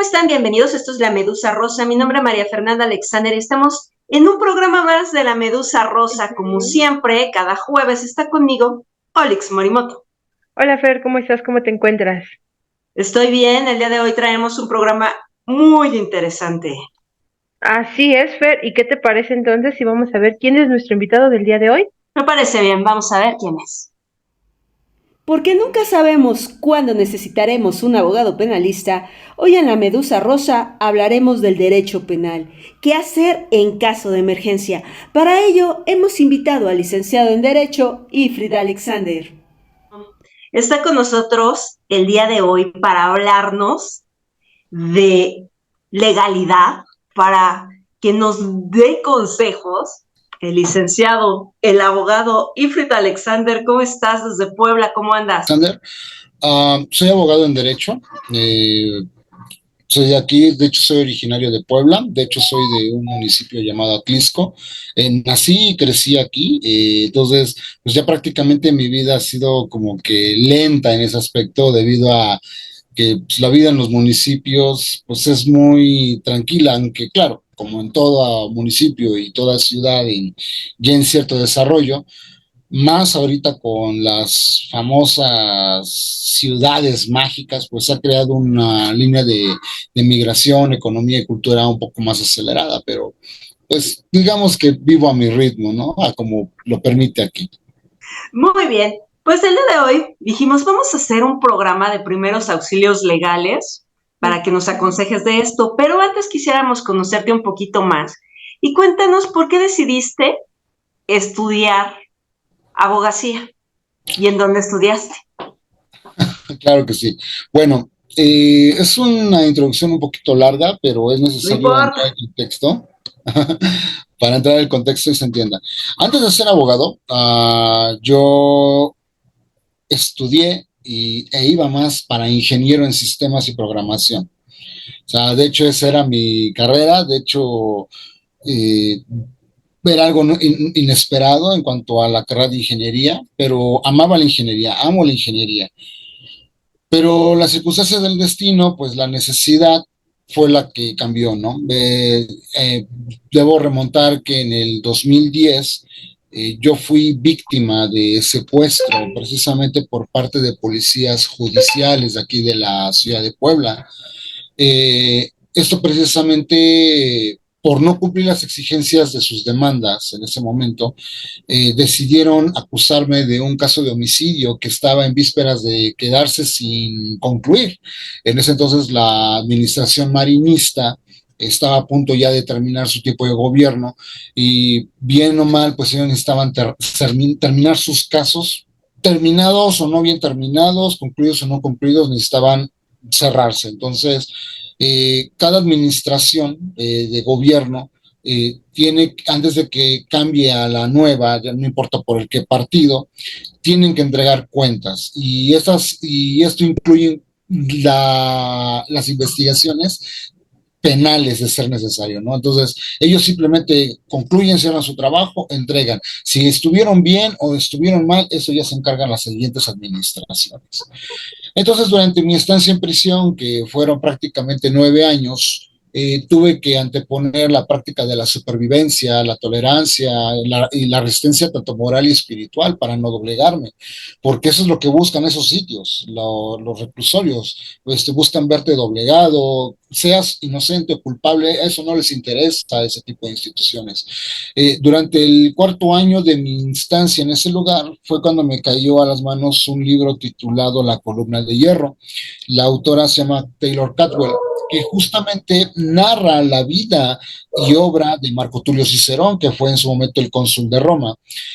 están? Bienvenidos, esto es La Medusa Rosa. Mi nombre es María Fernanda Alexander y estamos en un programa más de La Medusa Rosa. Como siempre, cada jueves está conmigo Olix Morimoto. Hola Fer, ¿cómo estás? ¿Cómo te encuentras? Estoy bien, el día de hoy traemos un programa muy interesante. Así es, Fer, ¿y qué te parece entonces si vamos a ver quién es nuestro invitado del día de hoy? Me parece bien, vamos a ver quién es. Porque nunca sabemos cuándo necesitaremos un abogado penalista, hoy en La Medusa Rosa hablaremos del derecho penal. ¿Qué hacer en caso de emergencia? Para ello hemos invitado al licenciado en Derecho, Ifrid Alexander. Está con nosotros el día de hoy para hablarnos de legalidad, para que nos dé consejos. El licenciado, el abogado Ifrit Alexander, ¿cómo estás desde Puebla? ¿Cómo andas? Alexander, soy abogado en Derecho, eh, soy de aquí, de hecho soy originario de Puebla, de hecho soy de un municipio llamado Atlisco. Nací y crecí aquí, entonces pues ya prácticamente mi vida ha sido como que lenta en ese aspecto debido a que pues, la vida en los municipios pues es muy tranquila, aunque claro, como en todo municipio y toda ciudad y ya en cierto desarrollo, más ahorita con las famosas ciudades mágicas, pues ha creado una línea de migración, economía y cultura un poco más acelerada, pero pues digamos que vivo a mi ritmo, ¿no? A como lo permite aquí. Muy bien, pues el día de hoy dijimos, vamos a hacer un programa de primeros auxilios legales para que nos aconsejes de esto, pero antes quisiéramos conocerte un poquito más y cuéntanos por qué decidiste estudiar abogacía y en dónde estudiaste. Claro que sí. Bueno, es una introducción un poquito larga, pero es No necesario importa. entrar en contexto para entrar en el contexto y se entienda. Antes de ser abogado, yo estudié e iba más para ingeniero en sistemas y programación. O sea, de hecho, esa era mi carrera. De hecho, eh, era algo inesperado en cuanto a la carrera de ingeniería, pero amaba la ingeniería, amo la ingeniería. Pero las circunstancias del destino, pues la necesidad fue la que cambió, ¿no? Debo remontar que en el 2010 yo fui víctima de secuestro precisamente por parte de policías judiciales de aquí de la ciudad de Puebla. Esto precisamente por no cumplir las exigencias de sus demandas en ese momento, decidieron acusarme de un caso de homicidio que estaba en vísperas de quedarse sin concluir. En ese entonces la administración marinista estaba a punto ya de terminar su tiempo de gobierno y bien o mal, pues ellos necesitaban terminar sus casos, terminados o no bien terminados, concluidos o no concluidos, necesitaban cerrarse. Entonces, cada administración de gobierno tiene, antes de que cambie a la nueva, ya no importa por el qué partido, tienen que entregar cuentas. Y esto incluye las investigaciones penales de ser necesario, ¿no? Entonces, ellos simplemente concluyen, cierran su trabajo, entregan. Si estuvieron bien o estuvieron mal, eso ya se encargan las siguientes administraciones. Entonces, durante mi estancia en prisión, que fueron prácticamente 9 años, tuve que anteponer la práctica de la supervivencia, la tolerancia y la resistencia tanto moral y espiritual para no doblegarme, porque eso es lo que buscan esos sitios, los reclusorios, pues te buscan verte doblegado, seas inocente o culpable, eso no les interesa a ese tipo de instituciones. Durante el cuarto año de mi instancia en ese lugar fue cuando me cayó a las manos un libro titulado La columna de hierro. La autora se llama Taylor Catwell, que justamente narra la vida y obra de Marco Tulio Cicerón, que fue en su momento el cónsul de Roma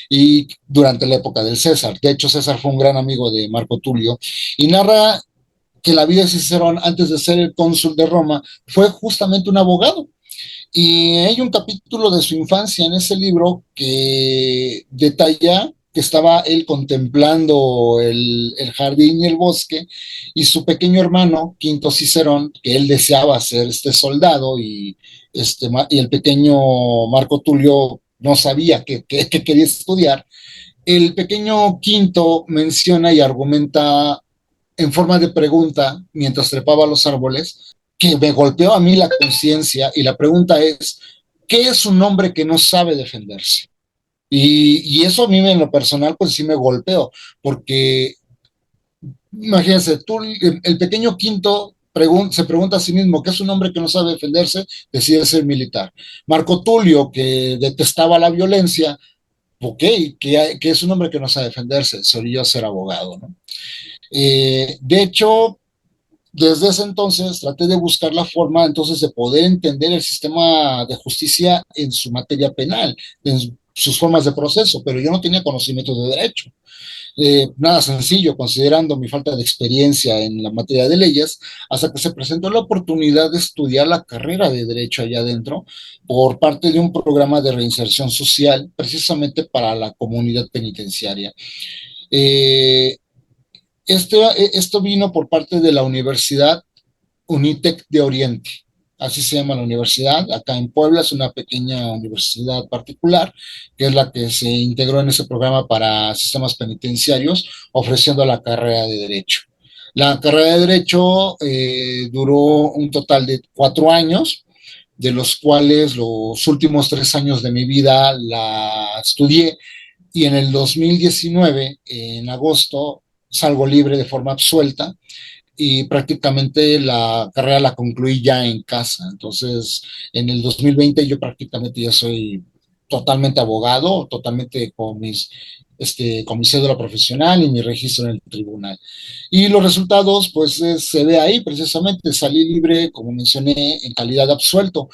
y durante la época del César. De hecho, César fue un gran amigo de Marco Tulio y narra que la vida de Cicerón antes de ser el cónsul de Roma fue justamente un abogado. Y hay un capítulo de su infancia en ese libro que detalla que estaba él contemplando el jardín y el bosque, y su pequeño hermano, Quinto Cicerón, que él deseaba ser este soldado, y el pequeño Marco Tulio no sabía que quería estudiar. El pequeño Quinto menciona y argumenta en forma de pregunta, mientras trepaba los árboles, que me golpeó a mí la conciencia, y la pregunta es, ¿qué es un hombre que no sabe defenderse? Y eso a mí en lo personal pues sí me golpeó, porque imagínense, tú, el pequeño Quinto se pregunta a sí mismo, ¿qué es un hombre que no sabe defenderse? Decide ser militar. Marco Tulio, que detestaba la violencia, ok, que es un hombre que no sabe defenderse, se orilló a ser abogado, ¿no? De hecho, desde ese entonces traté de buscar la forma entonces de poder entender el sistema de justicia en su materia penal, en sus formas de proceso, pero yo no tenía conocimiento de derecho. Nada sencillo, considerando mi falta de experiencia en la materia de leyes, hasta que se presentó la oportunidad de estudiar la carrera de Derecho allá adentro por parte de un programa de reinserción social, precisamente para la comunidad penitenciaria. Eh, esto vino por parte de la Universidad Unitec de Oriente. Así se llama la universidad. Acá en Puebla es una pequeña universidad particular, que es la que se integró en ese programa para sistemas penitenciarios, ofreciendo la carrera de Derecho. La carrera de Derecho duró un total de 4 años, de los cuales los últimos 3 años de mi vida la estudié, y en el 2019, en agosto, salgo libre de forma absuelta, y prácticamente la carrera la concluí ya en casa. Entonces, en el 2020 yo prácticamente ya soy totalmente abogado, totalmente con mi cédula profesional y mi registro en el tribunal. Y los resultados, pues se ve ahí precisamente, salí libre, como mencioné, en calidad de absuelto.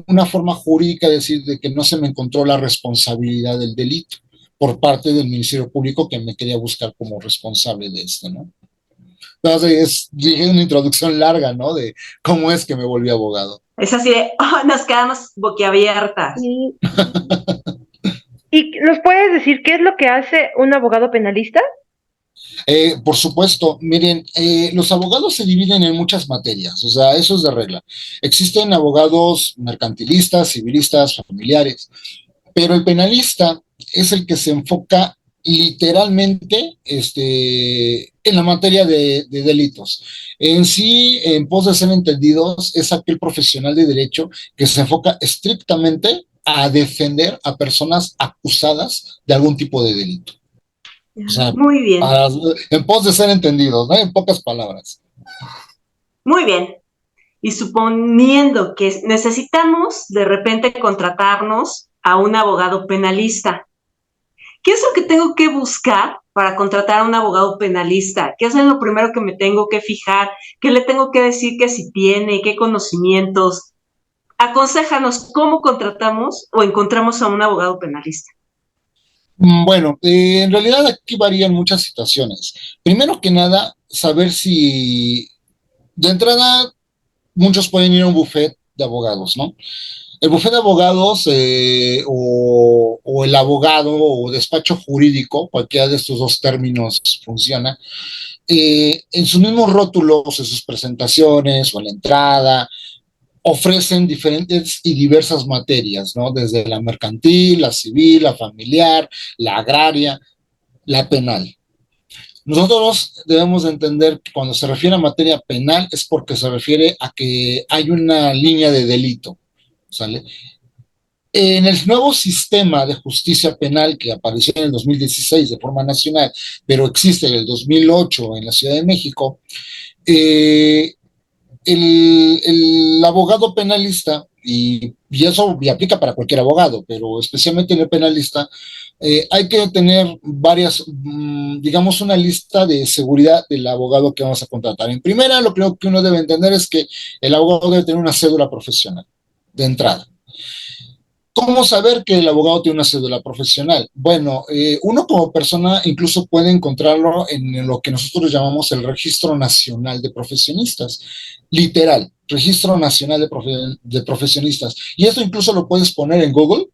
Una forma jurídica de decir de que no se me encontró la responsabilidad del delito por parte del Ministerio Público, que me quería buscar como responsable de esto, ¿no? Entonces, dije una introducción larga, ¿no? De cómo es que me volví abogado. Es así de, oh, nos quedamos boquiabiertas. ¿Y nos puedes decir qué es lo que hace un abogado penalista? Por supuesto, miren, los abogados se dividen en muchas materias, o sea, eso es de regla. Existen abogados mercantilistas, civilistas, familiares, pero el penalista es el que se enfoca literalmente en la materia de delitos. En sí, en pos de ser entendidos, es aquel profesional de derecho que se enfoca estrictamente a defender a personas acusadas de algún tipo de delito. O sea, Muy bien, en pos de ser entendidos, ¿no? En pocas palabras. muy bien. Y suponiendo que necesitamos de repente contratarnos a un abogado penalista, ¿qué es lo que tengo que buscar para contratar a un abogado penalista? ¿Qué es lo primero que me tengo que fijar? ¿Qué le tengo que decir que si tiene? ¿Qué conocimientos? Aconséjanos cómo contratamos o encontramos a un abogado penalista. Bueno, en realidad aquí varían muchas situaciones. Primero que nada, saber si de entrada muchos pueden ir a un buffet de abogados, ¿no? El bufete de abogados o el abogado o despacho jurídico, cualquiera de estos dos términos funciona, en sus mismos rótulos, en sus presentaciones o en la entrada, ofrecen diferentes y diversas materias, ¿no? Desde la mercantil, la civil, la familiar, la agraria, la penal. Nosotros debemos de entender que cuando se refiere a materia penal es porque se refiere a que hay una línea de delito, ¿sale? En el nuevo sistema de justicia penal que apareció en el 2016 de forma nacional, pero existe en el 2008 en la Ciudad de México, eh, el abogado penalista, y eso y aplica para cualquier abogado, pero especialmente en el penalista, hay que tener varias, digamos, una lista de seguridad del abogado que vamos a contratar. En primera, lo primero que uno debe entender es que el abogado debe tener una cédula profesional de entrada. ¿Cómo saber que el abogado tiene una cédula profesional? Bueno, uno como persona incluso puede encontrarlo en lo que nosotros llamamos el Registro Nacional de Profesionistas. Literal, Registro Nacional de Profesionistas. Y esto incluso lo puedes poner en Google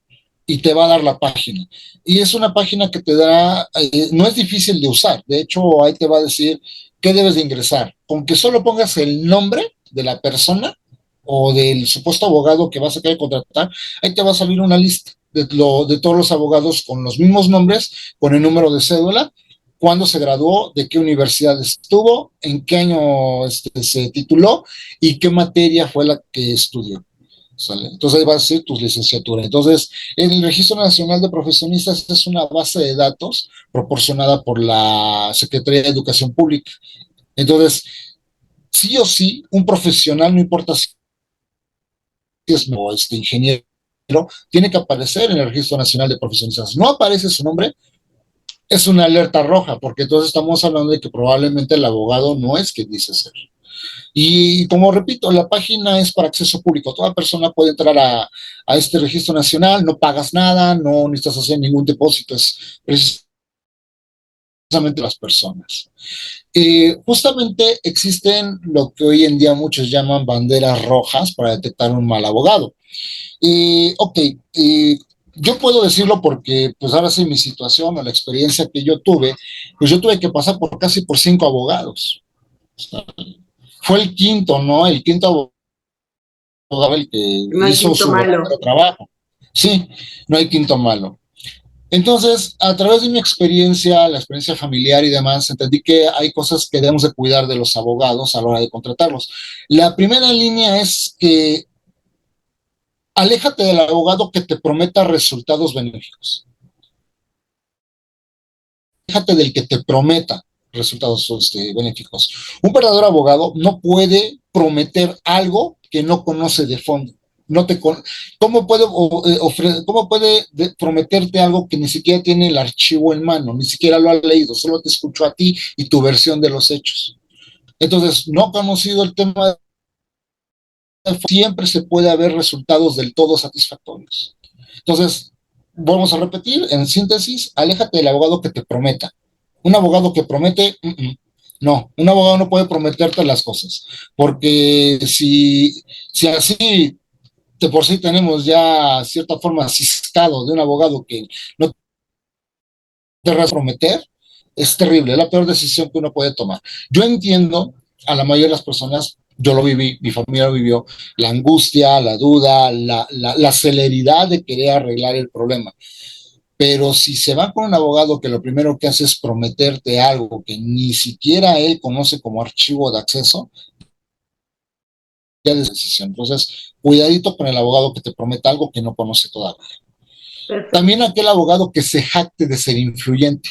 y te va a dar la página. Y es una página que te da, no es difícil de usar. De hecho, ahí te va a decir qué debes de ingresar. Con que solo pongas el nombre de la persona o del supuesto abogado que vas a querer contratar, ahí te va a salir una lista de todos los abogados con los mismos nombres, con el número de cédula, cuándo se graduó, de qué universidad estuvo, en qué año se tituló y qué materia fue la que estudió. ¿Sale? Entonces ahí va a ser tu licenciatura. Entonces, el Registro Nacional de Profesionistas es una base de datos proporcionada por la Secretaría de Educación Pública. Entonces, sí o sí, un profesional, no importa si es o ingeniero, tiene que aparecer en el Registro Nacional de Profesionistas. No aparece su nombre, es una alerta roja, porque entonces estamos hablando de que probablemente el abogado no es quien dice ser. Y como repito, la página es para acceso público. Toda persona puede entrar a este registro nacional, no pagas nada, no necesitas hacer ningún depósito, es precisamente las personas. Justamente existen lo que hoy en día muchos llaman banderas rojas para detectar un mal abogado. Ok, yo puedo decirlo porque pues ahora sí mi situación o la experiencia que yo tuve, pues yo tuve que pasar por casi por 5 abogados. O sea, fue el quinto, ¿no? El quinto abogado el que No hay hizo quinto su malo. verdadero trabajo. Sí, no hay quinto malo. Entonces, a través de mi experiencia, la experiencia familiar y demás, entendí que hay cosas que debemos de cuidar de los abogados a la hora de contratarlos. La primera línea es que aléjate del abogado que te prometa resultados benéficos. Aléjate del que te prometa resultados benéficos. Un verdadero abogado no puede prometer algo que no conoce de fondo. No te ¿Cómo puede, cómo puede prometerte algo que ni siquiera tiene el archivo en mano, ni siquiera lo ha leído, solo te escuchó a ti y tu versión de los hechos? Entonces, no ha conocido el tema, siempre se puede haber resultados del todo satisfactorios. Entonces, vamos a repetir, en síntesis, aléjate del abogado que te prometa. Un abogado que promete, no, un abogado no puede prometerte las cosas, porque si así de por sí tenemos ya cierta forma ciscado de un abogado que no te va a prometer, es terrible, es la peor decisión que uno puede tomar. Yo entiendo a la mayoría de las personas, yo lo viví, mi familia lo vivió, la angustia, la duda, la celeridad de querer arreglar el problema. Pero si se va con un abogado que lo primero que hace es prometerte algo que ni siquiera él conoce como archivo de acceso, ya es decisión. Entonces, cuidadito con el abogado que te prometa algo que no conoce todavía. Perfecto. También aquel abogado que se jacte de ser influyente.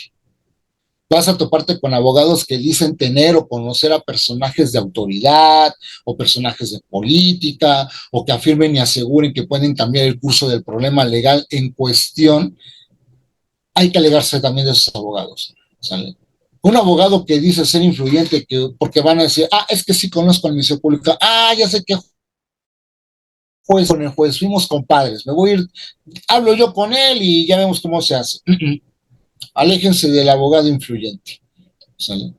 Vas a toparte con abogados que dicen tener o conocer a personajes de autoridad o personajes de política o que afirmen y aseguren que pueden cambiar el curso del problema legal en cuestión. Hay que alegarse también de esos abogados, ¿sale? Un abogado que dice ser influyente porque van a decir, es que sí conozco al Ministerio Público, ya sé qué juez, con el juez fuimos compadres, me voy a ir, hablo yo con él y ya vemos cómo se hace. Aléjense del abogado influyente, ¿sale?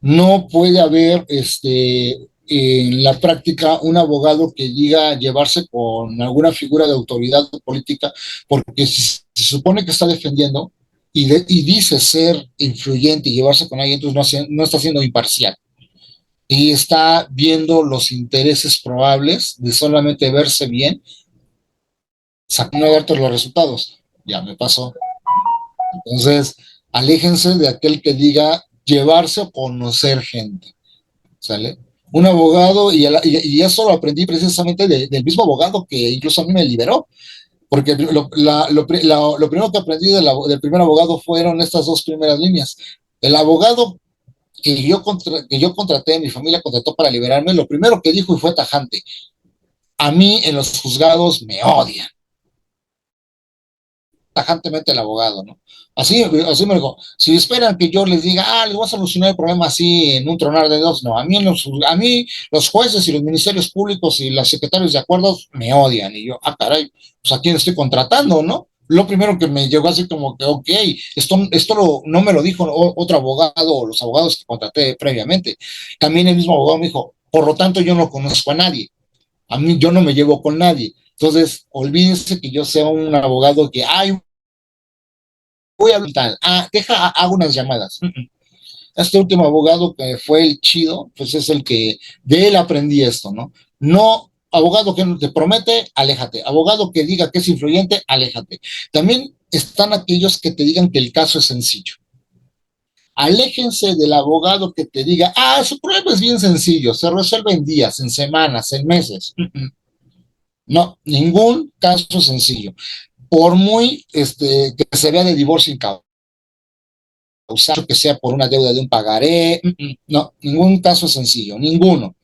No puede haber en la práctica un abogado que diga llevarse con alguna figura de autoridad política, porque si se supone que está defendiendo y dice ser influyente y llevarse con alguien, entonces no está siendo imparcial. Y está viendo los intereses probables de solamente verse bien, sacando hartos los resultados. Ya me pasó. Entonces, aléjense de aquel que diga llevarse o conocer gente, ¿sale? Un abogado, y eso lo aprendí precisamente del mismo abogado que incluso a mí me liberó, porque lo primero que aprendí del primer abogado fueron estas dos primeras líneas. El abogado que yo contraté, mi familia contrató para liberarme, lo primero que dijo y fue tajante: a mí en los juzgados me odian. Tajantemente el abogado, ¿no? Así me dijo, si esperan que yo les diga, les voy a solucionar el problema así en un tronar de dedos, no, a mí los jueces y los ministerios públicos y los secretarios de acuerdos me odian, y yo, caray, pues a quién estoy contratando, ¿no? Lo primero que me llegó así como que, ok, esto no me lo dijo otro abogado o los abogados que contraté previamente. También el mismo abogado me dijo, por lo tanto yo no conozco a nadie, a mí yo no me llevo con nadie. Entonces, olvídense que yo sea un abogado que, voy a hablar, hago unas llamadas. Este último abogado que fue el chido, pues es el que de él aprendí esto, ¿no? No, abogado que te promete, aléjate. Abogado que diga que es influyente, aléjate. También están aquellos que te digan que el caso es sencillo. Aléjense del abogado que te diga, su problema es bien sencillo, se resuelve en días, en semanas, en meses. No, ningún caso sencillo. Por muy que se vea de divorcio incausado, que sea por una deuda de un pagaré, no, ningún caso sencillo, ninguno.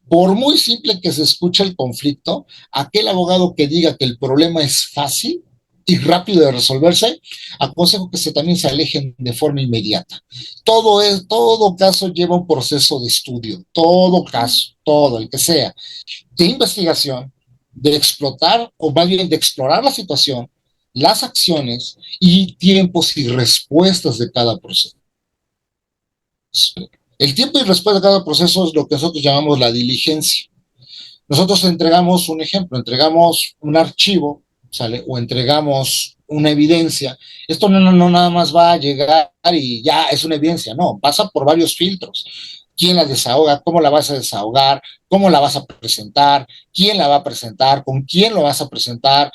Por muy simple que se escuche el conflicto, aquel abogado que diga que el problema es fácil y rápido de resolverse, aconsejo que también se alejen de forma inmediata. Todo caso lleva un proceso de estudio, todo caso, todo, el que sea, de investigación, de explotar, o más bien de explorar la situación, las acciones y tiempos y respuestas de cada proceso. El tiempo y respuesta de cada proceso es lo que nosotros llamamos la diligencia. Nosotros entregamos un ejemplo, entregamos un archivo, ¿sale? O entregamos una evidencia. Esto no nada más va a llegar y ya es una evidencia, no, pasa por varios filtros. ¿Quién la desahoga? ¿Cómo la vas a desahogar? ¿Cómo la vas a presentar? ¿Quién la va a presentar? ¿Con quién lo vas a presentar?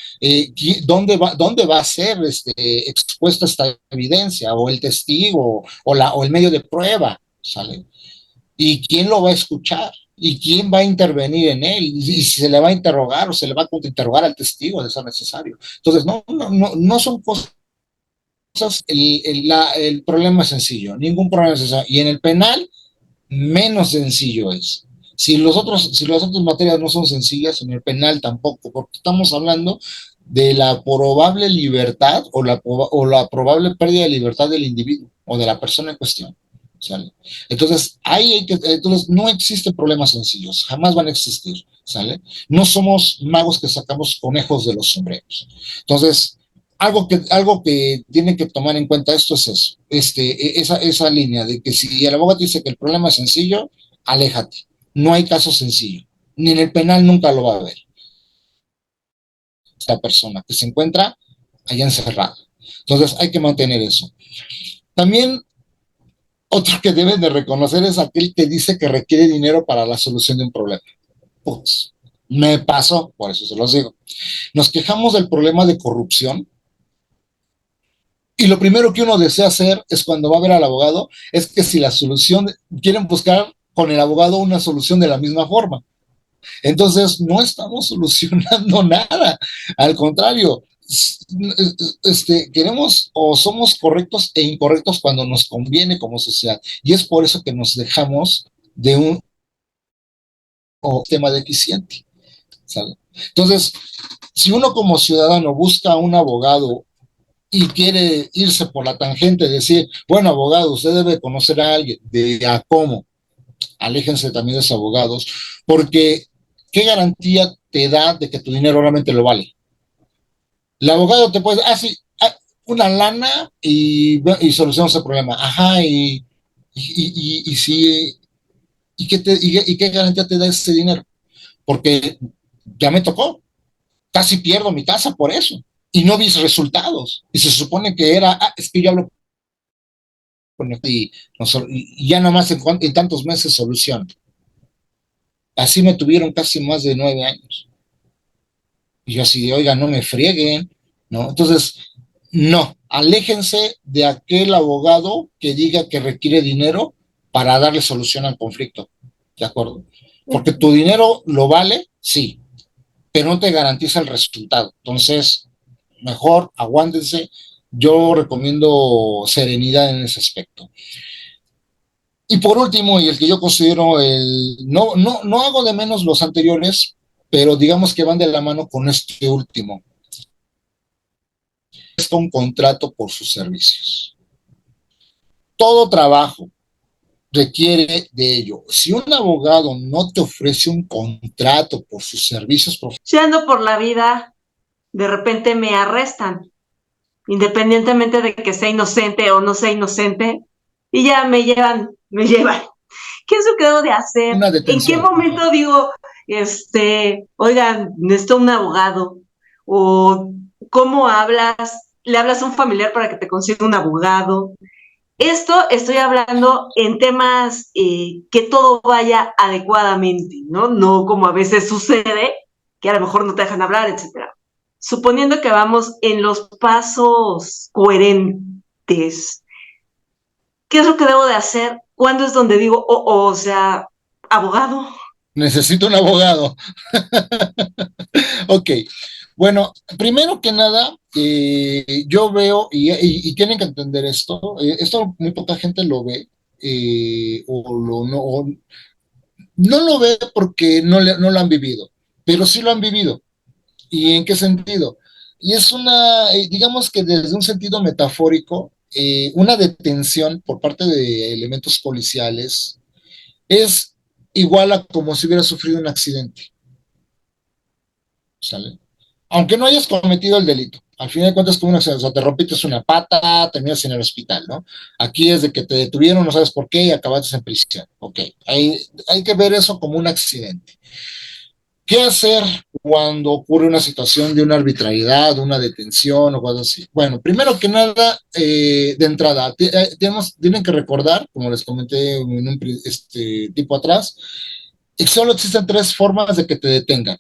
¿Dónde va a ser expuesta esta evidencia? ¿O el testigo? ¿O el medio de prueba? ¿Sale? ¿Y quién lo va a escuchar? ¿Y quién va a intervenir en él? Y si se le va a interrogar o se le va a contrainterrogar al testigo de ser necesario. Entonces, no son cosas. El problema es sencillo, ningún problema es sencillo. Y en el penal, menos sencillo es. Si las otras materias no son sencillas, en el penal tampoco, porque estamos hablando de la probable libertad o la probable pérdida de libertad del individuo o de la persona en cuestión. ¿Sale? Entonces, entonces no existen problemas sencillos, jamás van a existir, ¿sale? No somos magos que sacamos conejos de los sombreros. Entonces, algo que tienen que tomar en cuenta esto es eso, esa línea de que si el abogado dice que el problema es sencillo, aléjate. No hay caso sencillo, ni en el penal nunca lo va a haber. Esta persona que se encuentra allá encerrada. Entonces, hay que mantener eso. También otro que deben de reconocer es aquel que dice que requiere dinero para la solución de un problema. Pues, me pasó, por eso se los digo. Nos quejamos del problema de corrupción y lo primero que uno desea hacer es cuando va a ver al abogado, es que si la solución, quieren buscar con el abogado una solución de la misma forma. Entonces, no estamos solucionando nada. Al contrario, queremos o somos correctos e incorrectos cuando nos conviene como sociedad. Y es por eso que nos dejamos de un sistema deficiente. ¿Sale? Entonces, si uno como ciudadano busca un abogado y quiere irse por la tangente, decir, bueno, abogado, usted debe conocer a alguien, de a cómo, aléjense también de esos abogados, porque ¿qué garantía te da de que tu dinero realmente lo vale? El abogado te puede decir, sí, una lana y solucionamos el problema. Ajá, y si, ¿y qué garantía te da ese dinero? Porque ya me tocó, casi pierdo mi casa por eso, y no vi resultados. Y se supone que era, es que yo hablo con y ya nomás en tantos meses solución. Así me tuvieron casi más de 9 años. Y yo así de, oiga, no me frieguen, ¿no? Entonces, no, aléjense de aquel abogado que diga que requiere dinero para darle solución al conflicto, ¿de acuerdo? Porque tu dinero lo vale, sí, pero no te garantiza el resultado. Entonces, mejor aguántense. Yo recomiendo serenidad en ese aspecto. Y por último, y el que yo considero no hago de menos los anteriores, pero digamos que van de la mano con este último. Es un contrato por sus servicios. Todo trabajo requiere de ello. Si un abogado no te ofrece un contrato por sus servicios profesionales, si ando por la vida, de repente me arrestan, independientemente de que sea inocente o no sea inocente, y ya me llevan. ¿Qué es lo que debo de hacer? una detención. ¿En qué momento digo, oigan, necesito un abogado? ¿O cómo hablas? ¿Le hablas a un familiar para que te consiga un abogado? Esto estoy hablando en temas que todo vaya adecuadamente, ¿no? No como a veces sucede, que a lo mejor no te dejan hablar, etcétera. Suponiendo que vamos en los pasos coherentes, ¿Qué es lo que debo de hacer? ¿Cuándo es donde digo, o sea, abogado? Necesito un abogado. Ok, bueno, primero que nada, yo veo, y tienen que entender esto muy poca gente lo ve, o no lo ve porque no lo han vivido, pero sí lo han vivido. ¿Y en qué sentido? Y es digamos que desde un sentido metafórico, una detención por parte de elementos policiales es igual a como si hubiera sufrido un accidente, ¿sale? Aunque no hayas cometido el delito. Al final de cuentas, como una accidente, o sea, te rompiste una pata, terminas en el hospital, ¿no? Aquí es de que te detuvieron, no sabes por qué, y acabaste en prisión. Ok, hay que ver eso como un accidente. ¿Qué hacer cuando ocurre una situación de una arbitrariedad, una detención o cosas así? Bueno, primero que nada, de entrada, tienen que recordar, como les comenté en un tipo atrás, que solo existen tres formas de que te detengan.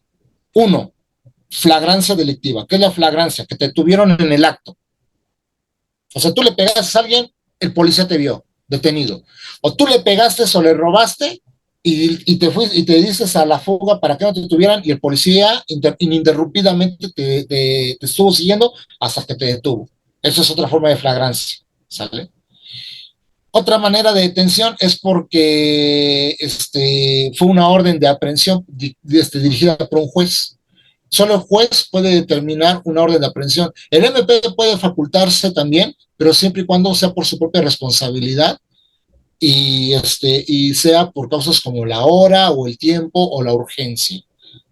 Uno, flagrancia delictiva. ¿Qué es la flagrancia? Que te tuvieron en el acto. O sea, tú le pegaste a alguien, el policía te vio detenido. O tú le pegaste o le robaste y te dices a la fuga para que no te tuvieran y el policía ininterrumpidamente te estuvo siguiendo hasta que te detuvo. Eso es otra forma de flagrancia, ¿sale? Otra manera de detención es porque fue una orden de aprehensión dirigida por un juez. Solo el juez puede determinar una orden de aprehensión. El MP puede facultarse también, pero siempre y cuando sea por su propia responsabilidad y sea por causas como la hora o el tiempo o la urgencia,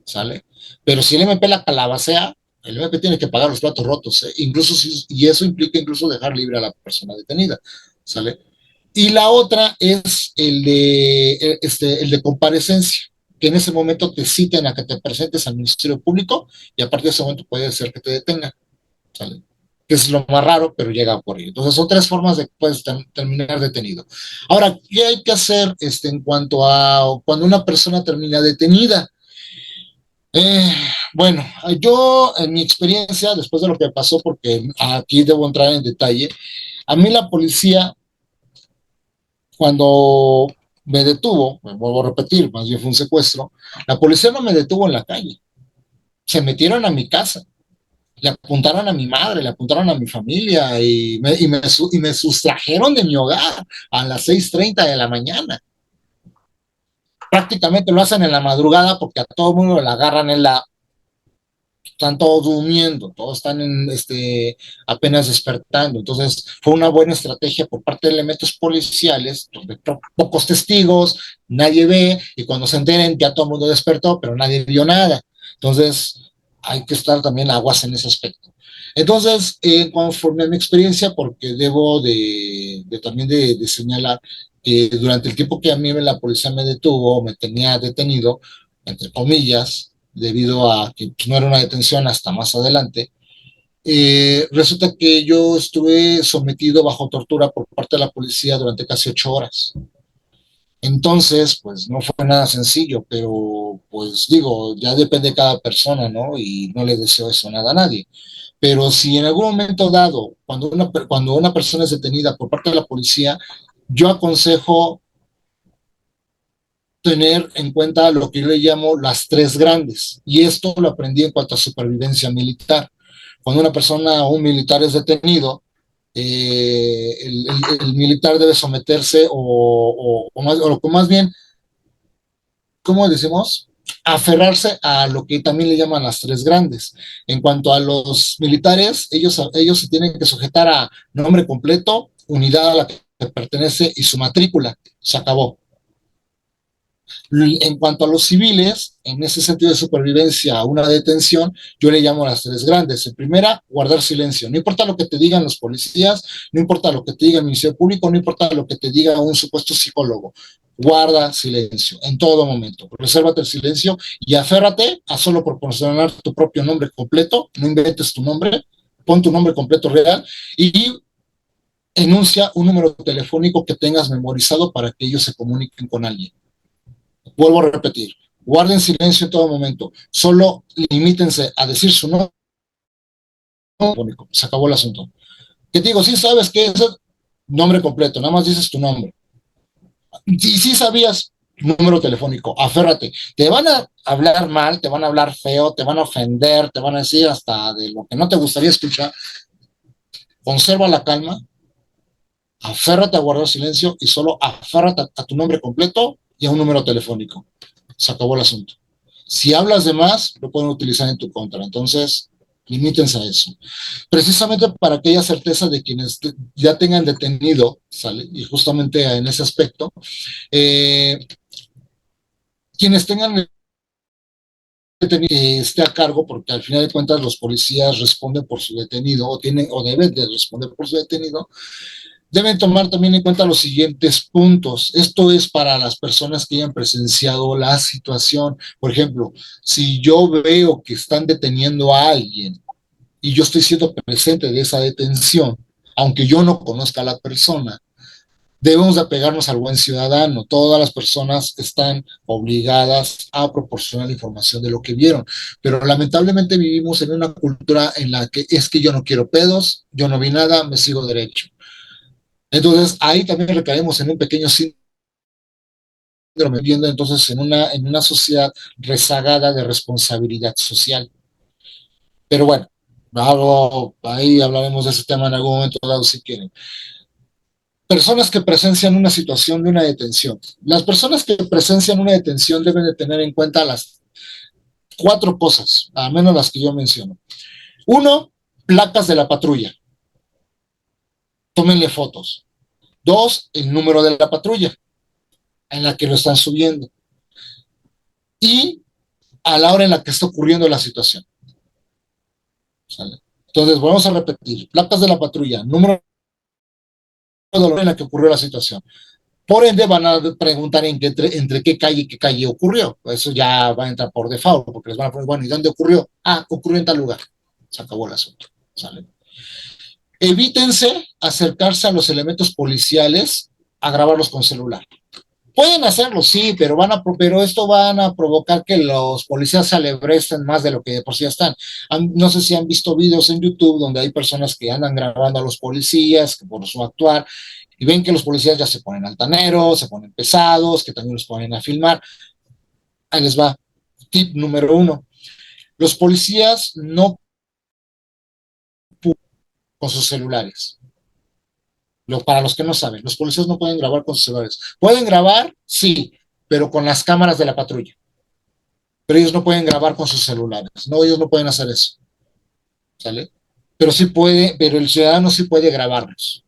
¿sale? Pero si el MP la calabacea, el MP tiene que pagar los platos rotos, ¿eh? Incluso y eso implica incluso dejar libre a la persona detenida, ¿sale? Y la otra es el de comparecencia, que en ese momento te citen a que te presentes al Ministerio Público y a partir de ese momento puede ser que te detengan, ¿sale? Que es lo más raro, pero llega a ocurrir. Entonces son tres formas de que puedes terminar detenido. Ahora, ¿qué hay que hacer en cuanto a cuando una persona termina detenida? Eh, bueno, yo en mi experiencia, después de lo que pasó, porque aquí debo entrar en detalle, a mí la policía cuando me detuvo, me vuelvo a repetir, más bien fue un secuestro, la policía no me detuvo en la calle, se metieron a mi casa, le apuntaron a mi madre, le apuntaron a mi familia y me sustrajeron de mi hogar a las 6:30 de la mañana. Prácticamente lo hacen en la madrugada porque a todo el mundo le agarran están todos durmiendo, todos están apenas despertando. Entonces, fue una buena estrategia por parte de elementos policiales, donde pocos testigos, nadie ve, y cuando se enteren ya todo el mundo despertó, pero nadie vio nada. Entonces, hay que estar también aguas en ese aspecto. Entonces, conforme a mi experiencia, porque debo también de señalar que durante el tiempo que a mí la policía me detuvo, me tenía detenido, entre comillas, debido a que no era una detención hasta más adelante, resulta que yo estuve sometido bajo tortura por parte de la policía durante casi 8 horas. Entonces, pues no fue nada sencillo, pero pues digo, ya depende de cada persona, ¿no? Y no le deseo eso nada a nadie. Pero si en algún momento dado, cuando una persona es detenida por parte de la policía, yo aconsejo tener en cuenta lo que yo le llamo las tres grandes. Y esto lo aprendí en cuanto a supervivencia militar. Cuando una persona o un militar es detenido, el militar debe someterse o más bien, ¿cómo decimos? Aferrarse a lo que también le llaman las tres grandes. En cuanto a los militares, ellos se tienen que sujetar a nombre completo, unidad a la que pertenece y su matrícula. Se acabó. En cuanto a los civiles, en ese sentido de supervivencia a una detención, yo le llamo las tres grandes. En primera, guardar silencio. No importa lo que te digan los policías, no importa lo que te diga el Ministerio Público, no importa lo que te diga un supuesto psicólogo. Guarda silencio en todo momento. Resérvate el silencio y aférrate a solo proporcionar tu propio nombre completo. No inventes tu nombre, pon tu nombre completo real y enuncia un número telefónico que tengas memorizado para que ellos se comuniquen con alguien. Vuelvo a repetir, guarden silencio en todo momento, solo limítense a decir su nombre, se acabó el asunto. Que te digo, sí sabes que eso, nombre completo, nada más dices tu nombre. Si sí sabías número telefónico, aférrate. Te van a hablar mal, te van a hablar feo, te van a ofender, te van a decir hasta de lo que no te gustaría escuchar. Conserva la calma, aférrate a guardar silencio y solo aférrate a tu nombre completo y a un número telefónico. Se acabó el asunto. Si hablas de más, lo pueden utilizar en tu contra. Entonces, limítense a eso. Precisamente para que haya certeza de quienes ya tengan detenido, ¿sale? Y justamente en ese aspecto, quienes tengan que esté a cargo, porque al final de cuentas los policías responden por su detenido o tienen o deben de responder por su detenido, deben tomar también en cuenta los siguientes puntos. Esto es para las personas que hayan presenciado la situación. Por ejemplo, si yo veo que están deteniendo a alguien y yo estoy siendo presente de esa detención, aunque yo no conozca a la persona, debemos de apegarnos al buen ciudadano. Todas las personas están obligadas a proporcionar información de lo que vieron, pero lamentablemente vivimos en una cultura en la que es que yo no quiero pedos, yo no vi nada, me sigo derecho. Entonces ahí también recaemos en un pequeño síndrome, viviendo entonces en una sociedad rezagada de responsabilidad social. Pero bueno, ahí hablaremos de ese tema en algún momento dado si quieren. Personas que presencian una situación de una detención. Las personas que presencian una detención deben de tener en cuenta las 4 cosas, al menos las que yo menciono. 1, placas de la patrulla. Tómenle fotos. 2, el número de la patrulla en la que lo están subiendo. Y a la hora en la que está ocurriendo la situación. ¿Sale? Entonces, vamos a repetir. Placas de la patrulla, número de la hora en la que ocurrió la situación. Por ende, van a preguntar entre qué calle y qué calle ocurrió. Eso ya va a entrar por default, porque les van a preguntar, bueno, ¿y dónde ocurrió? Ah, ocurrió en tal lugar. Se acabó el asunto. ¿Sale? Evítense acercarse a los elementos policiales a grabarlos con celular. Pueden hacerlo, sí, pero esto van a provocar que los policías se alebresten más de lo que de por sí están. No sé si han visto videos en YouTube donde hay personas que andan grabando a los policías por su actuar y ven que los policías ya se ponen altaneros, se ponen pesados, que también los ponen a filmar. Ahí les va. Tip número 1. Los policías no con sus celulares. Para los que no saben, los policías no pueden grabar con sus celulares. ¿Pueden grabar? Sí, pero con las cámaras de la patrulla. Pero ellos no pueden grabar con sus celulares. No, ellos no pueden hacer eso. ¿Sale? Pero el ciudadano sí puede grabarlos.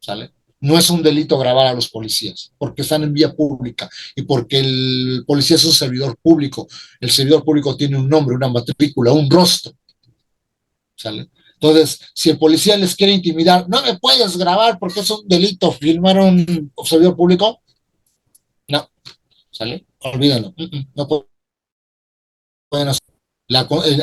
¿Sale? No es un delito grabar a los policías, porque están en vía pública y porque el policía es un servidor público. El servidor público tiene un nombre, una matrícula, un rostro. ¿Sale? Entonces, si el policía les quiere intimidar, no me puedes grabar porque es un delito filmar a un servidor público. No, ¿sale? Olvídalo. No pueden hacer.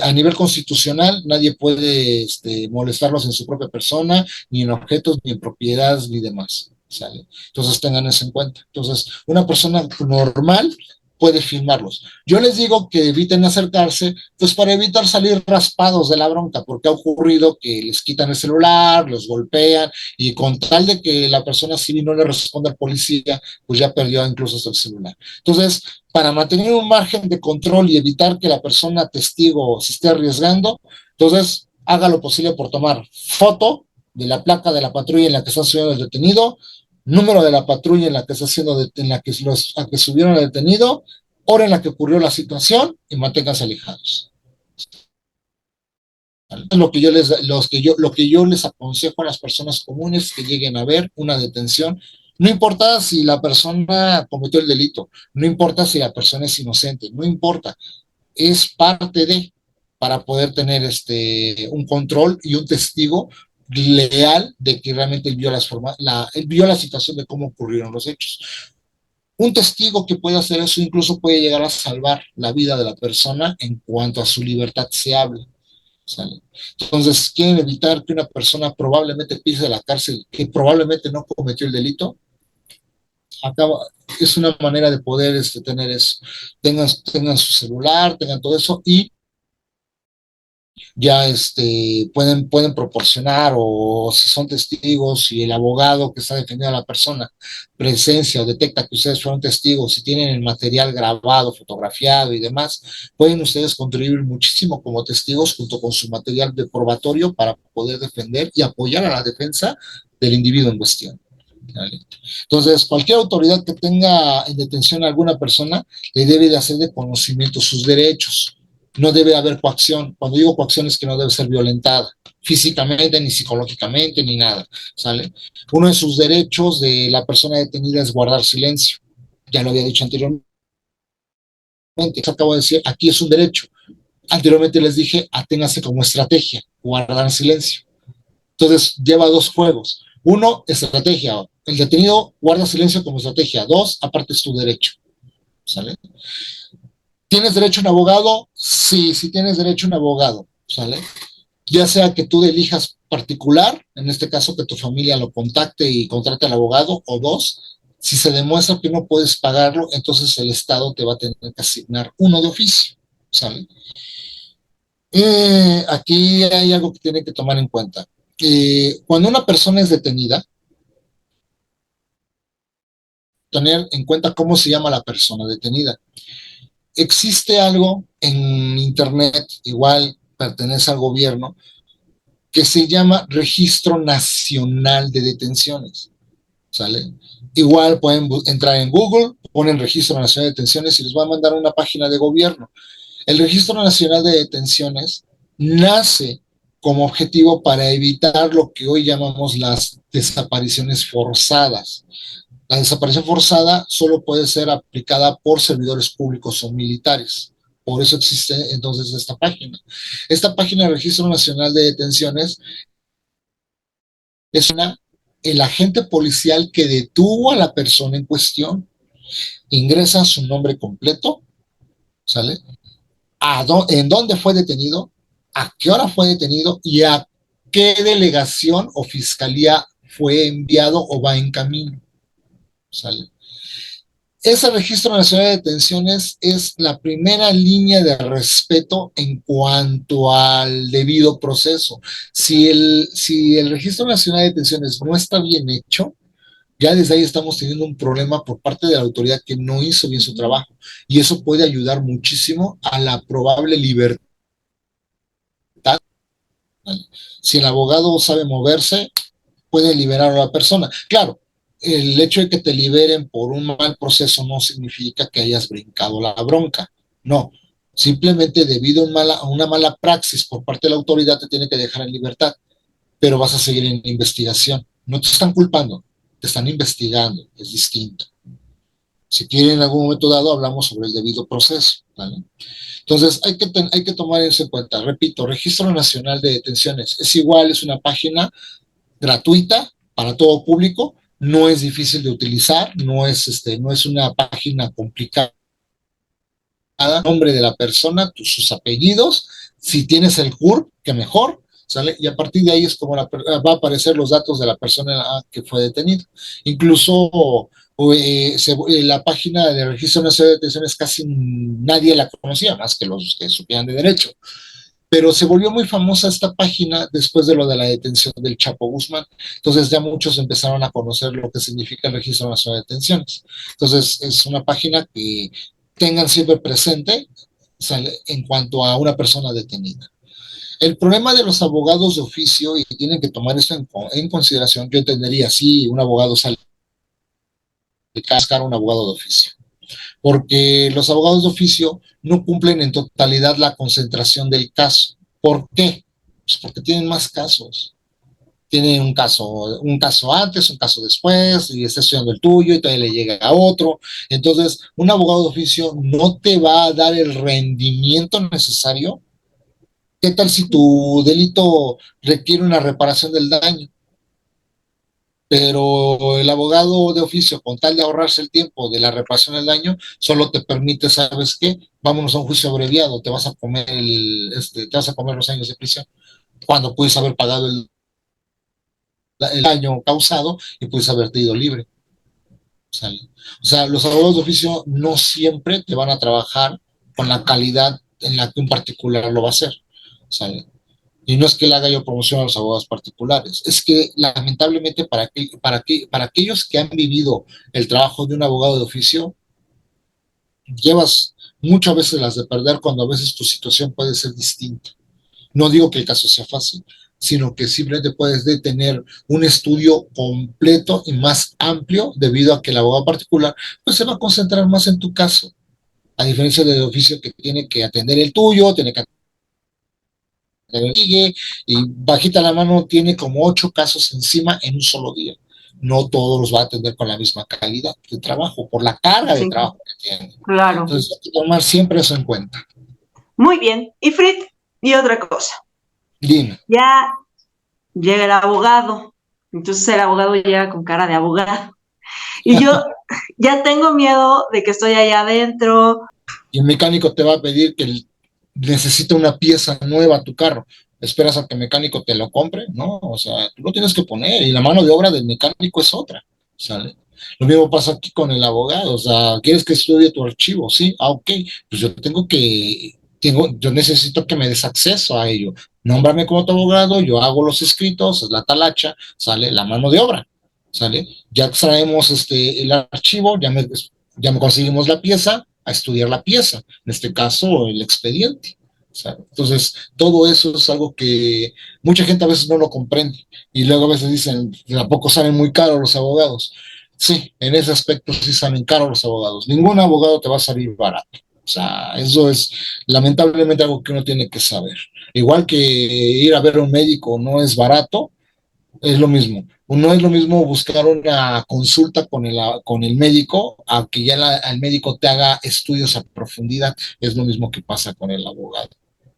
A nivel constitucional, nadie puede molestarlos en su propia persona, ni en objetos, ni en propiedades, ni demás. ¿Sale? Entonces tengan eso en cuenta. Entonces, una persona normal puede filmarlos. Yo les digo que eviten acercarse, pues para evitar salir raspados de la bronca, porque ha ocurrido que les quitan el celular, los golpean, y con tal de que la persona civil no le responda al policía, pues ya perdió incluso hasta el celular. Entonces, para mantener un margen de control y evitar que la persona testigo se esté arriesgando, entonces haga lo posible por tomar foto de la placa de la patrulla en la que está subiendo el detenido, número de la patrulla en la que está siendo en la que a que subieron el detenido, hora en la que ocurrió la situación y manténganse alejados. Lo que yo les aconsejo a las personas comunes que lleguen a ver una detención, no importa si la persona cometió el delito, no importa si la persona es inocente, no importa, es parte de, para poder tener un control y un testigo leal de que realmente él vio la situación de cómo ocurrieron los hechos. Un testigo que puede hacer eso incluso puede llegar a salvar la vida de la persona en cuanto a su libertad se habla. ¿Sale? Entonces, quieren evitar que una persona probablemente pise la cárcel, que probablemente no cometió el delito. Acaba, es una manera de poder tener eso. Tengan su celular, tengan todo eso y ya pueden proporcionar, o si son testigos, y el abogado que está defendiendo a la persona presencia o detecta que ustedes fueron testigos, si tienen el material grabado, fotografiado y demás, pueden ustedes contribuir muchísimo como testigos junto con su material de probatorio para poder defender y apoyar a la defensa del individuo en cuestión. ¿Vale? Entonces, cualquier autoridad que tenga en detención a alguna persona le debe de hacer de conocimiento sus derechos. No debe haber coacción. Cuando digo coacción es que no debe ser violentada físicamente, ni psicológicamente, ni nada. ¿Sale? Uno de sus derechos de la persona detenida es guardar silencio. Ya lo había dicho anteriormente. Acabo de decir, aquí es un derecho. Anteriormente les dije, aténgase como estrategia, guardar silencio. Entonces, lleva dos juegos. Uno, estrategia. El detenido guarda silencio como estrategia. Dos, aparte es tu derecho. ¿Sale? ¿Tienes derecho a un abogado? Sí, sí tienes derecho a un abogado. ¿Sale? Ya sea que tú elijas particular, en este caso que tu familia lo contacte y contrate al abogado, o dos, si se demuestra que no puedes pagarlo, entonces el Estado te va a tener que asignar uno de oficio. ¿Sale? Aquí hay algo que tiene que tomar en cuenta. Cuando una persona es detenida, tener en cuenta cómo se llama la persona detenida. Existe algo en Internet, igual pertenece al gobierno, que se llama Registro Nacional de Detenciones. ¿Sale? Igual pueden entrar en Google, ponen Registro Nacional de Detenciones y les va a mandar una página de gobierno. El Registro Nacional de Detenciones nace como objetivo para evitar lo que hoy llamamos las desapariciones forzadas. La desaparición forzada solo puede ser aplicada por servidores públicos o militares. Por eso existe entonces esta página. Esta página del Registro Nacional de Detenciones es el agente policial que detuvo a la persona en cuestión, ingresa su nombre completo, ¿sale? En dónde fue detenido, a qué hora fue detenido y a qué delegación o fiscalía fue enviado o va en camino. ¿Sale? Ese Registro Nacional de Detenciones es la primera línea de respeto en cuanto al debido proceso. Si el Registro Nacional de Detenciones no está bien hecho, ya desde ahí estamos teniendo un problema por parte de la autoridad que no hizo bien su trabajo. Y eso puede ayudar muchísimo a la probable libertad. Si el abogado sabe moverse, puede liberar a la persona. Claro, el hecho de que te liberen por un mal proceso no significa que hayas brincado la bronca. No, simplemente debido a una mala praxis por parte de la autoridad te tiene que dejar en libertad, pero vas a seguir en investigación. No te están culpando, te están investigando, es distinto. Si quieren en algún momento dado hablamos sobre el debido proceso, ¿vale? Entonces hay que tomar eso en cuenta. Repito, Registro Nacional de Detenciones es igual, es una página gratuita para todo público, no es difícil de utilizar, no es una página complicada, nombre de la persona, sus apellidos, si tienes el CURP, que mejor, ¿sale? Y a partir de ahí es como va a aparecer los datos de la persona que fue detenida. Incluso la página de Registro Nacional de Detenciones casi nadie la conocía, más que los que supieran de derecho. Pero se volvió muy famosa esta página después de lo de la detención del Chapo Guzmán. Entonces ya muchos empezaron a conocer lo que significa el Registro Nacional de Detenciones. Entonces es una página que tengan siempre presente, ¿sale? En cuanto a una persona detenida. El problema de los abogados de oficio, y tienen que tomar esto en consideración, yo entendería, si un abogado sale de cascar a un abogado de oficio, porque los abogados de oficio no cumplen en totalidad la concentración del caso. ¿Por qué? Pues porque tienen más casos. Tienen un caso antes, un caso después, y está estudiando el tuyo y todavía le llega a otro. Entonces, un abogado de oficio no te va a dar el rendimiento necesario. ¿Qué tal si tu delito requiere una reparación del daño? Pero el abogado de oficio, con tal de ahorrarse el tiempo de la reparación del daño, solo te permite, ¿sabes qué? Vámonos a un juicio abreviado, te vas a comer te vas a comer los años de prisión, cuando puedes haber pagado el daño causado y puedes haberte ido libre. ¿Sale? O sea, los abogados de oficio no siempre te van a trabajar con la calidad en la que un particular lo va a hacer. ¿sale? Y no es que le haga yo promoción a los abogados particulares, es que lamentablemente para aquellos que han vivido el trabajo de un abogado de oficio, llevas muchas veces las de perder cuando a veces tu situación puede ser distinta. No digo que el caso sea fácil, sino que simplemente puedes de tener un estudio completo y más amplio debido a que el abogado particular pues se va a concentrar más en tu caso, a diferencia del oficio que tiene que atender el tuyo, tiene que sigue y bajita la mano tiene como 8 casos encima en un solo día. No todos los va a atender con la misma calidad de trabajo, por la carga de Sí, trabajo que tiene. claro. Entonces hay que tomar siempre eso en cuenta. Muy bien. Y Frit, y otra cosa. Dime. Ya llega el abogado. Entonces el abogado llega con cara de abogado. Y yo ya tengo miedo de que estoy allá adentro. Y el mecánico te va a pedir que necesita una pieza nueva a tu carro. ¿Esperas a que el mecánico te lo compre? No, o sea, tú lo tienes que poner y la mano de obra del mecánico es otra, ¿sale? Lo mismo pasa aquí con el abogado, o sea, ¿quieres que estudie tu archivo? Sí, ok, pues yo necesito que me des acceso a ello. Nómbrame como tu abogado, yo hago los escritos, es la talacha, sale la mano de obra, sale. Ya traemos el archivo, ya me conseguimos la pieza, a estudiar la pieza, en este caso el expediente. ¿Sabe? Entonces, todo eso es algo que mucha gente a veces no lo comprende y luego a veces dicen, ¿a poco salen muy caros los abogados? Sí, en ese aspecto sí salen caros los abogados. Ningún abogado te va a salir barato. O sea, eso es lamentablemente algo que uno tiene que saber. Igual que ir a ver a un médico no es barato, es lo mismo. No es lo mismo buscar una consulta con el médico a que ya el médico te haga estudios a profundidad. Es lo mismo que pasa con el abogado.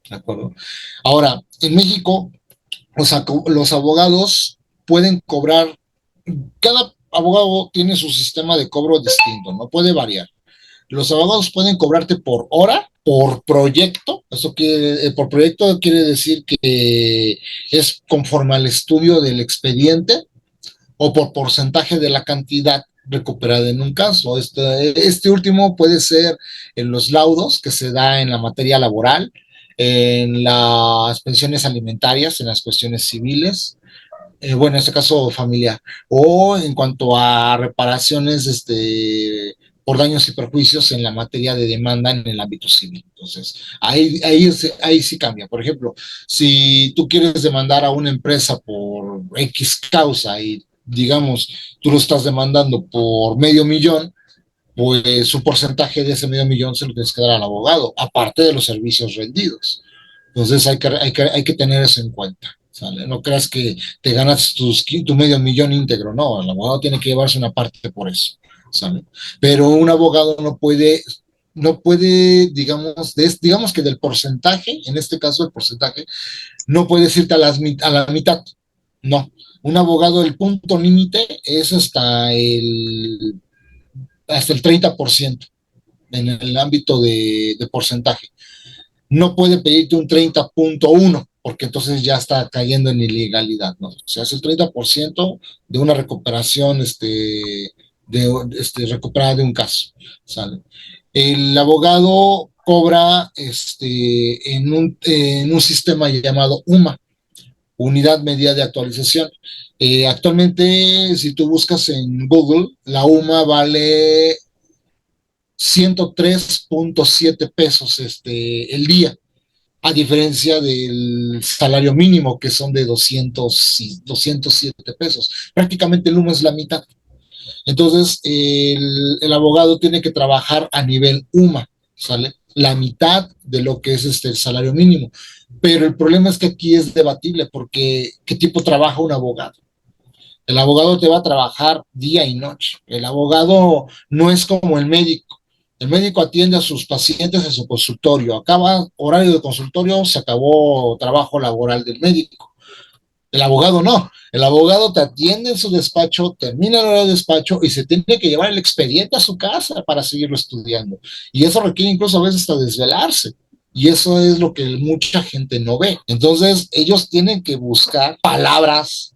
¿De acuerdo? Ahora, en México, los abogados pueden cobrar, cada abogado tiene su sistema de cobro distinto, no puede variar. Los abogados pueden cobrarte por hora, por proyecto. Por proyecto quiere decir que es conforme al estudio del expediente o por porcentaje de la cantidad recuperada en un caso. Este último puede ser en los laudos que se da en la materia laboral, en las pensiones alimentarias, en las cuestiones civiles, bueno, en este caso familiar, o en cuanto a reparaciones por daños y perjuicios en la materia de demanda en el ámbito civil. Entonces, ahí sí cambia. Por ejemplo, si tú quieres demandar a una empresa por X causa y digamos, tú lo estás demandando por $500,000, pues su porcentaje de ese $500,000 se lo tienes que dar al abogado, aparte de los servicios rendidos. Entonces hay que tener eso en cuenta. ¿Sale? No creas que te ganas tu $500,000 íntegro, no, el abogado tiene que llevarse una parte por eso. ¿Sale? Pero un abogado no puede, digamos que del porcentaje, en este caso el porcentaje, no puedes irte a la mitad, no. Un abogado, el punto límite es hasta el 30% en el ámbito de porcentaje. No puede pedirte un 30.1 porque entonces ya está cayendo en ilegalidad, ¿no? O sea, es el 30% de una recuperación recuperada de un caso, ¿sale? El abogado cobra en un sistema llamado UMA, Unidad Media de Actualización. Actualmente, si tú buscas en Google, la UMA vale 103.7 pesos el día, a diferencia del salario mínimo, que son de 207 pesos. Prácticamente el UMA es la mitad. Entonces, el abogado tiene que trabajar a nivel UMA, ¿sale? La mitad de lo que es el salario mínimo. Pero el problema es que aquí es debatible, porque ¿qué tipo trabaja un abogado? El abogado te va a trabajar día y noche. El abogado no es como el médico. El médico atiende a sus pacientes en su consultorio. Acaba horario de consultorio, se acabó trabajo laboral del médico. El abogado no. El abogado te atiende en su despacho, termina el horario de despacho y se tiene que llevar el expediente a su casa para seguirlo estudiando. Y eso requiere incluso a veces hasta desvelarse. Y eso es lo que mucha gente no ve. Entonces, ellos tienen que buscar palabras,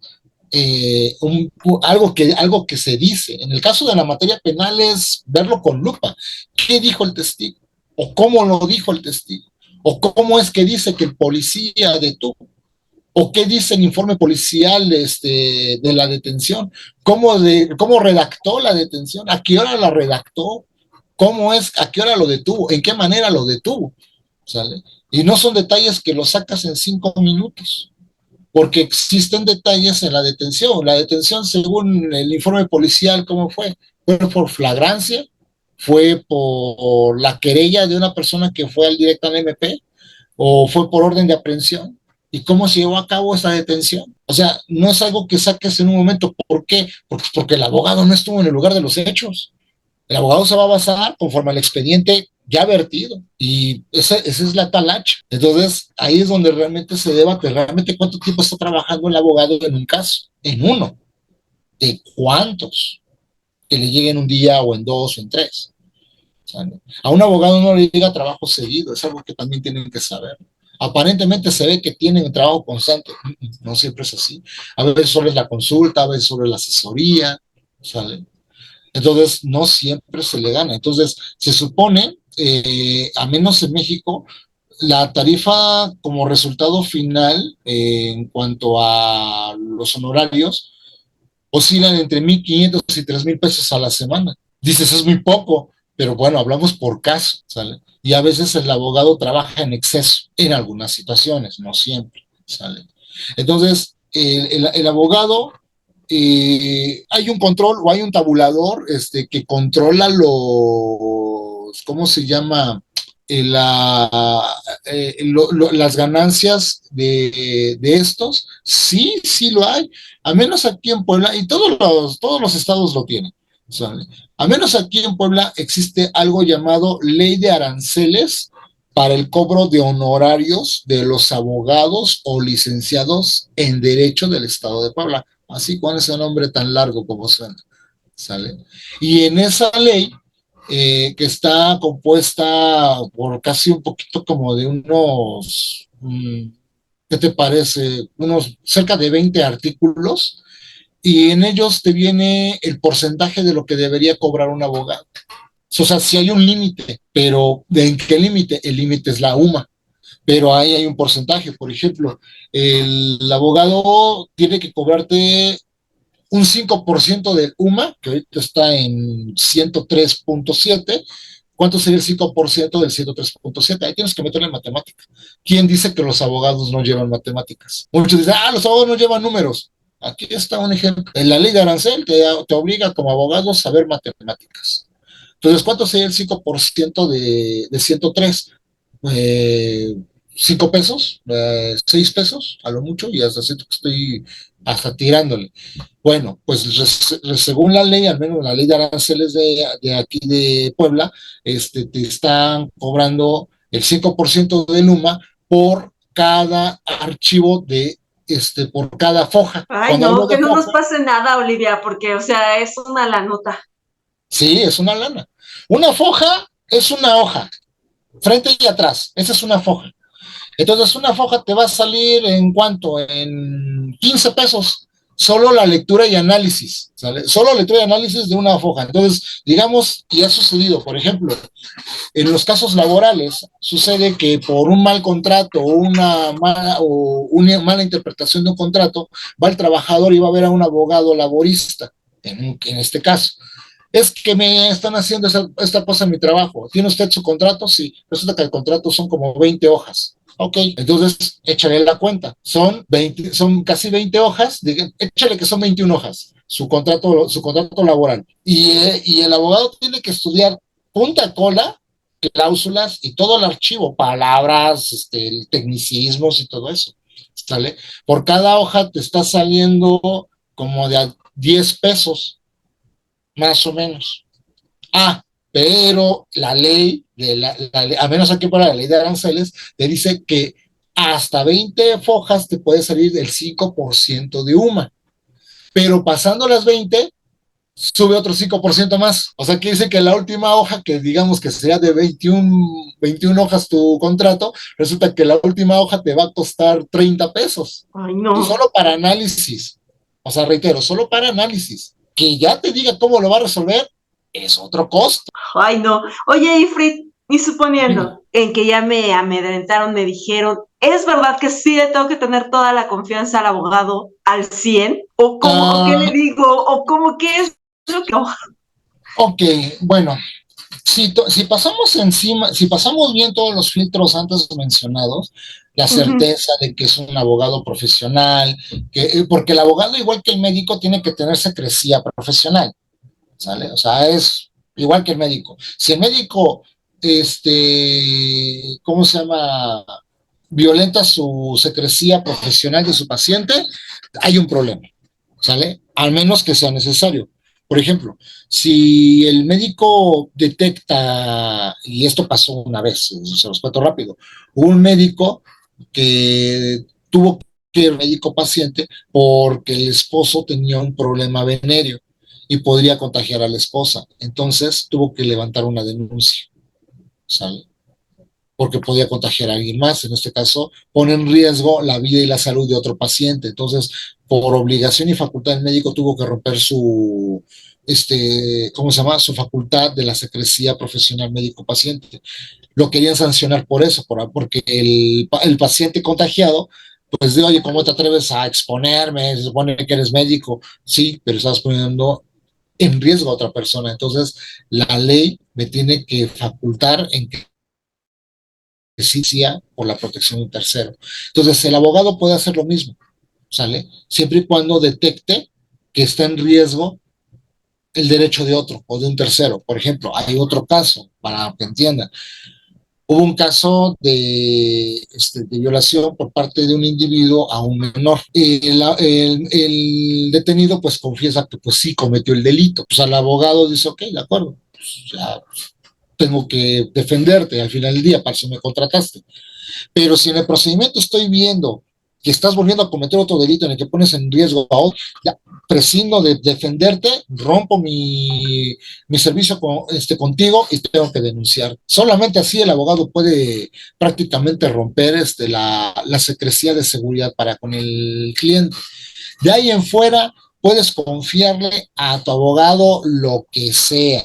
algo que se dice. En el caso de la materia penal es verlo con lupa. ¿Qué dijo el testigo? ¿O cómo lo dijo el testigo? ¿O cómo es que dice que el policía detuvo? ¿O qué dice el informe policial de la detención? ¿Cómo redactó la detención? ¿A qué hora la redactó? ¿A qué hora lo detuvo? ¿En qué manera lo detuvo? ¿Sale? Y no son detalles que los sacas en 5 minutos, porque existen detalles en la detención. La detención, según el informe policial, ¿cómo fue? Fue por flagrancia, fue por la querella de una persona que fue al directo al MP, o fue por orden de aprehensión. ¿Y cómo se llevó a cabo esa detención? O sea, no es algo que saques en un momento. ¿Por qué? Porque el abogado no estuvo en el lugar de los hechos. El abogado se va a basar conforme al expediente ya vertido, y esa es la talacha. Entonces, ahí es donde realmente se debate realmente cuánto tiempo está trabajando el abogado en un caso, en uno, de cuántos, que le lleguen un día o en dos o en tres. O sea, a un abogado no le llega trabajo seguido, es algo que también tienen que saber. Aparentemente se ve que tienen trabajo constante, no siempre es así. A veces solo es la consulta, a veces solo es la asesoría, ¿sale? Entonces, no siempre se le gana. Entonces, se supone, a menos en México, la tarifa como resultado final, en cuanto a los honorarios, oscilan entre 1,500 y 3,000 pesos a la semana. Dices, es muy poco, pero bueno, hablamos por caso, ¿sale? Y a veces el abogado trabaja en exceso, en algunas situaciones, no siempre, ¿sale? Entonces, el abogado, hay un control o hay un tabulador que controla ¿cómo se llama? Las ganancias de estos, sí, sí lo hay, a menos aquí en Puebla, y todos los estados lo tienen, ¿sale? A menos aquí en Puebla existe algo llamado ley de aranceles para el cobro de honorarios de los abogados o licenciados en Derecho del Estado de Puebla, así con ese nombre tan largo como suena, ¿sale? Y en esa ley, que está compuesta por casi un poquito como de unos, ¿qué te parece? Unos cerca de 20 artículos, y en ellos te viene el porcentaje de lo que debería cobrar un abogado. O sea, sí hay un límite, pero ¿de qué límite? El límite es la UMA, pero ahí hay un porcentaje. Por ejemplo, el abogado tiene que cobrarte un 5% del UMA, que ahorita está en 103.7. ¿Cuánto sería el 5% del 103.7? Ahí tienes que meterle matemática. ¿Quién dice que los abogados no llevan matemáticas? Muchos dicen, los abogados no llevan números. Aquí está un ejemplo. En la ley de arancel te obliga como abogado a saber matemáticas. Entonces, ¿cuánto sería el 5% de 103? 5 pesos, 6 pesos, a lo mucho, y hasta siento que estoy hasta tirándole. Bueno, pues según la ley, al menos la ley de aranceles de aquí de Puebla, te están cobrando el 5% de Luma por cada archivo por cada foja. Ay, Cuando no, hablo que de no nos foja, pase nada, Olivia, porque, o sea, es una la nota. sí, es una lana. Una foja es una hoja, frente y atrás, esa es una foja. Entonces, una foja te va a salir ¿en cuánto? En 15 pesos. Solo la lectura y análisis, ¿sale? Solo lectura y análisis de una foja. Entonces, digamos, y ha sucedido, por ejemplo, en los casos laborales, sucede que por un mal contrato o una mala interpretación de un contrato, va el trabajador y va a ver a un abogado laborista, en este caso. Es que me están haciendo esta cosa en mi trabajo. ¿Tiene usted su contrato? Sí. Resulta que el contrato son como 20 hojas. Ok, entonces échale la cuenta. Son casi 20 hojas. Échale que son 21 hojas. Su contrato laboral. Y el abogado tiene que estudiar punta cola, cláusulas y todo el archivo, palabras, tecnicismos y todo eso. ¿Sale? Por cada hoja te está saliendo como de 10 pesos, más o menos. Pero la ley, a menos aquí para la ley de aranceles, te dice que hasta 20 fojas te puede salir el 5% de UMA. Pero pasando las 20, sube otro 5% más. O sea, que dice que la última hoja, que digamos que sea de 21 hojas tu contrato, resulta que la última hoja te va a costar 30 pesos. Ay, no. Y solo para análisis. O sea, reitero, solo para análisis. Que ya te diga cómo lo va a resolver es otro costo. Ay, no. Oye, Ifrit, y suponiendo en que ya me amedrentaron, me dijeron, ¿es verdad que sí le tengo que tener toda la confianza al abogado al 100? ¿O cómo, o qué le digo? ¿O cómo qué es lo que... Ok, bueno, si pasamos encima, si pasamos bien todos los filtros antes mencionados, la certeza de que es un abogado profesional, porque el abogado, igual que el médico, tiene que tener secrecía profesional, ¿sale? O sea, es igual que el médico. Si el médico, ¿cómo se llama? Violenta su secrecía profesional de su paciente, hay un problema, ¿sale? Al menos que sea necesario. Por ejemplo, si el médico detecta, y esto pasó una vez, se los cuento rápido, un médico que tuvo que ir médico paciente porque el esposo tenía un problema venéreo y podría contagiar a la esposa. Entonces tuvo que levantar una denuncia, ¿sale? Porque podía contagiar a alguien más. En este caso, pone en riesgo la vida y la salud de otro paciente. Entonces, por obligación y facultad, el médico tuvo que romper ¿cómo se llama? Su facultad de la secrecía profesional médico-paciente. Lo querían sancionar por eso, porque el paciente contagiado, pues de, oye, ¿cómo te atreves a exponerme? Se supone que eres médico. Sí, pero estás poniendo en riesgo a otra persona. Entonces, la ley me tiene que facultar en que por la protección de un tercero. Entonces, el abogado puede hacer lo mismo, ¿sale? Siempre y cuando detecte que está en riesgo el derecho de otro o de un tercero. Por ejemplo, hay otro caso, para que entiendan. Hubo un caso de violación por parte de un individuo a un menor. El detenido pues confiesa que pues sí cometió el delito. Pues al abogado dice, ok, de acuerdo, pues, ya tengo que defenderte al final del día, para eso me contrataste. Pero si en el procedimiento estoy viendo que estás volviendo a cometer otro delito en el que pones en riesgo a otro, ya prescindo de defenderte, rompo mi servicio contigo y tengo que denunciar. Solamente así el abogado puede prácticamente romper la secrecía de seguridad para con el cliente. De ahí en fuera, puedes confiarle a tu abogado lo que sea.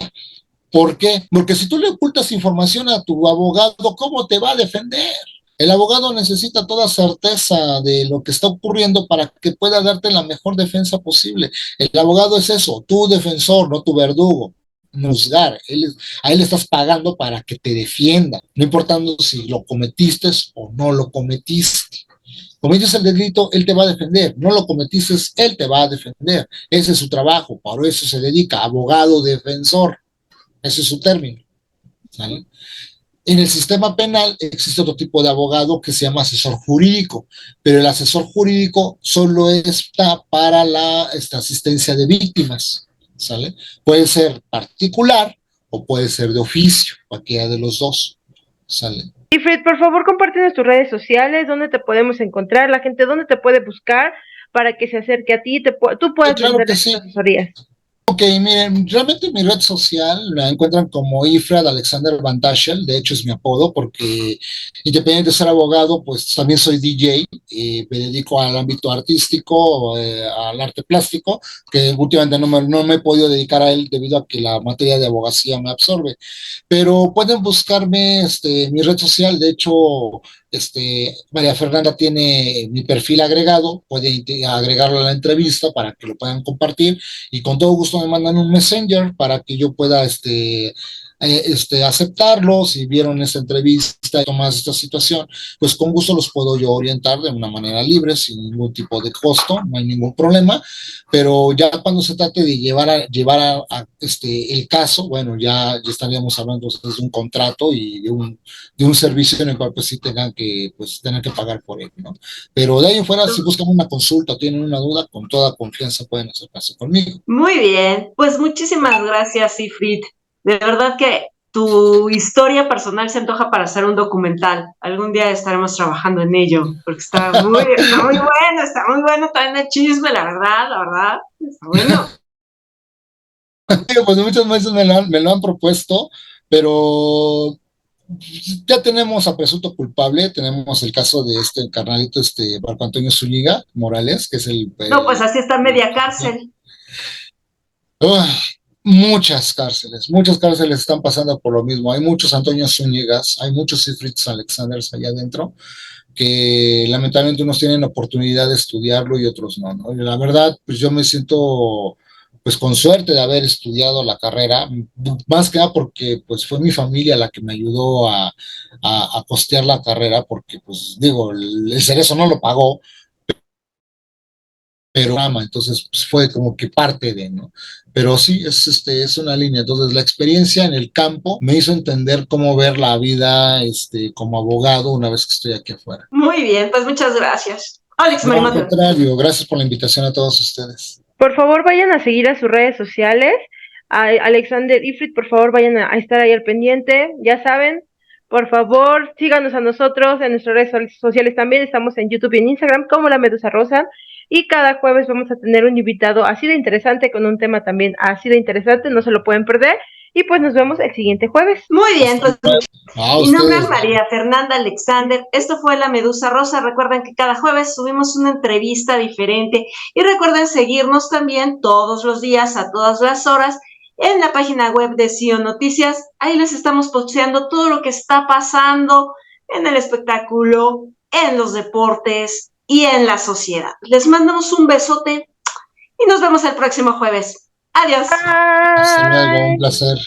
¿Por qué? Porque si tú le ocultas información a tu abogado, ¿cómo te va a defender? El abogado necesita toda certeza de lo que está ocurriendo para que pueda darte la mejor defensa posible. El abogado es eso, tu defensor, no tu verdugo. Juzgar, a él le estás pagando para que te defienda, no importando si lo cometiste o no lo cometiste. Cometes el delito, él te va a defender. No lo cometiste, él te va a defender. Ese es su trabajo, para eso se dedica, abogado defensor. Ese es su término, ¿sale? En el sistema penal existe otro tipo de abogado que se llama asesor jurídico, pero el asesor jurídico solo está para la asistencia de víctimas, ¿sale? Puede ser particular o puede ser de oficio, cualquiera de los dos, ¿sale? Y Fred, por favor, compártenos tus redes sociales, dónde te podemos encontrar, la gente dónde te puede buscar para que se acerque a ti y tú puedas Claro que vender sí. asesorías. Ok, miren, realmente mi red social la encuentran como Ifrad Alexander Van Tassel, de hecho es mi apodo porque independiente de ser abogado, pues también soy DJ y me dedico al ámbito artístico, al arte plástico, que últimamente no me he podido dedicar a él debido a que la materia de abogacía me absorbe, pero pueden buscarme mi red social, de hecho, María Fernanda tiene mi perfil agregado, pueden agregarlo a la entrevista para que lo puedan compartir y con todo gusto me mandan un messenger para que yo pueda aceptarlo. Si vieron esta entrevista y más esta situación, pues con gusto los puedo yo orientar de una manera libre, sin ningún tipo de costo, no hay ningún problema, pero ya cuando se trate de llevar el caso, bueno, ya estaríamos hablando de un contrato y de un servicio en el cual pues sí tengan que pagar por él, ¿no? Pero de ahí en fuera, si buscan una consulta o tienen una duda, con toda confianza pueden acercarse conmigo. Muy bien, pues muchísimas gracias, Sifrit. De verdad que tu historia personal se antoja para hacer un documental. Algún día estaremos trabajando en ello, porque está muy bueno también el chisme, la verdad, está bueno. Pues muchos meses me lo han propuesto, pero ya tenemos a presunto culpable, tenemos el caso de este carnalito, Marco Antonio Zúñiga Morales, que es No, pues así está media cárcel. Uy, muchas cárceles están pasando por lo mismo. Hay muchos Antonio Zúñigas, hay muchos Siegfried Alexanders allá adentro, que lamentablemente unos tienen oportunidad de estudiarlo y otros no, ¿no? Y la verdad, pues yo me siento pues con suerte de haber estudiado la carrera, más que nada porque pues fue mi familia la que me ayudó a costear la carrera, porque pues digo, el Cerezo no lo pagó, pero ama, entonces pues, fue como que parte de, ¿no? Pero sí, es una línea. Entonces, la experiencia en el campo me hizo entender cómo ver la vida como abogado una vez que estoy aquí afuera. Muy bien, pues muchas gracias. Alex No, al Marimonte. contrario, gracias por la invitación a todos ustedes. Por favor, vayan a seguir a sus redes sociales. A Alexander Ifrit, por favor, vayan a estar ahí al pendiente. Ya saben, por favor, síganos a nosotros en nuestras redes sociales también. Estamos en YouTube y en Instagram como La Medusa Rosa. Y cada jueves vamos a tener un invitado así de interesante con un tema también así de interesante. No se lo pueden perder. Y pues nos vemos el siguiente jueves. Muy bien, pues A mi nombre ustedes. es María Fernanda Alexander. Esto fue La Medusa Rosa. Recuerden que cada jueves subimos una entrevista diferente y recuerden seguirnos también todos los días a todas las horas en la página web de CIO Noticias. Ahí les estamos posteando todo lo que está pasando en el espectáculo, en los deportes y en la sociedad. Les mandamos un besote y nos vemos el próximo jueves. Adiós. Hasta luego, un Bye. placer.